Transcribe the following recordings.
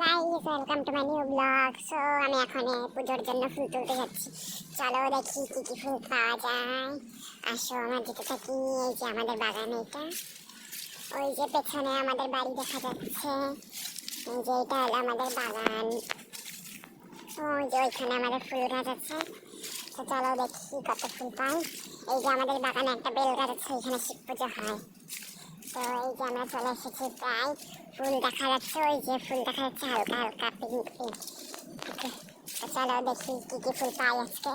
Guys welcome to my new blog. So আমি এখন পুজোর জন্য ফুল তুলতে যাচ্ছি। চলো দেখি কি কি ফুল পাওয়া যায়। আসো আমার যেতে থাকি। এই যে আমাদের বাগান, এটা ওই যে পেছনে আমাদের বাড়ি দেখা যাচ্ছে। এই যে এটা হলো আমাদের বাগান। ওই যে ওইখানে আমাদের ফুল গাছ আছে। তো চলো দেখি কত ফুল পাই। এই যে আমাদের বাগানে একটা বেল গাছ আছে, এখানে শিব পুজো হয়। তো এই যে আমরা চলে এসেছি প্রায়। ফুল দেখা যাচ্ছে, ওই যে ফুল দেখা যাচ্ছে হালকা হালকা পিঙ্ক পিঙ্ক। ওকে, তো চলো দেখি কি কি ফুল পাই আজকে।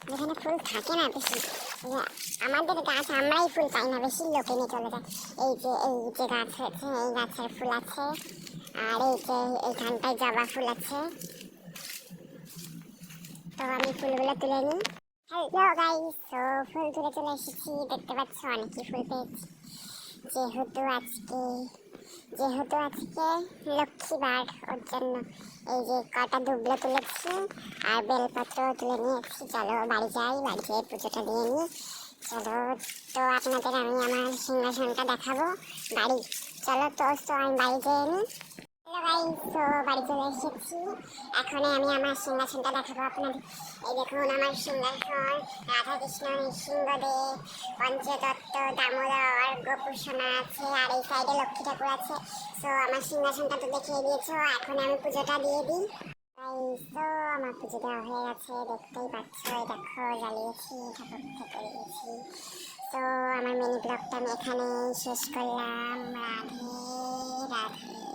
যেখানে ফুল থাকে না বেশি, আমাদের গাছ আমরাই ফুল পাই না, বেশি লোকে নিয়ে চলে যায়। এই যে গাছ হয়েছে, এই গাছের ফুল আছে। আর এই যে এইখানটায় জবা ফুল আছে। তো আমি ফুলগুলো তুলে নিই। হ্যালো গাইস, তো ফুল তুলে চলে এসেছি। দেখতে পাচ্ছ অনেকই ফুল পেয়েছি। যেহেতু আজকে লক্ষ্মীবার, ওর জন্য এই যে কটা দুবলো তুলেছি আর বেলপত্র তুলে নিয়েছি। চলো বাড়ি যাই, বাড়ি যেয়ে পুজোটা দিয়ে নিই। চলো, তো আপনাদের আমি আমার সিংহাসনটা দেখাবো বাড়ি। চলো তো আমি বাড়ি যেয়ে নিই। হ্যালো গাইস, তো বাড়ি চলে এসেছি। এখন আমি আমার সিংহাসনটা দেখাবো আপনাদের। এই দেখুন আমার সিংহাসন। রাধাকৃষ্ণ, নৃসিংহদেব, পঞ্চদত্ত, দামোদর, গোপুসোনা আছে। আর এই সাইডে লক্ষ্মী ঠাকুর আছে। তো আমার সিংহাসনটা তো দেখিয়ে দিয়েছো, এখন আমি পুজোটা দিয়ে দিই। গাইস, তো আমার পুজো দেওয়া হয়ে গেছে, দেখতেই পাচ্ছ। এই দেখো জ্বালিয়েছি, ঠাকুর থেকে দিয়েছি। তো আমার মিনি ব্লগটা আমি এখানে শেষ করলাম। রাধে রাধে।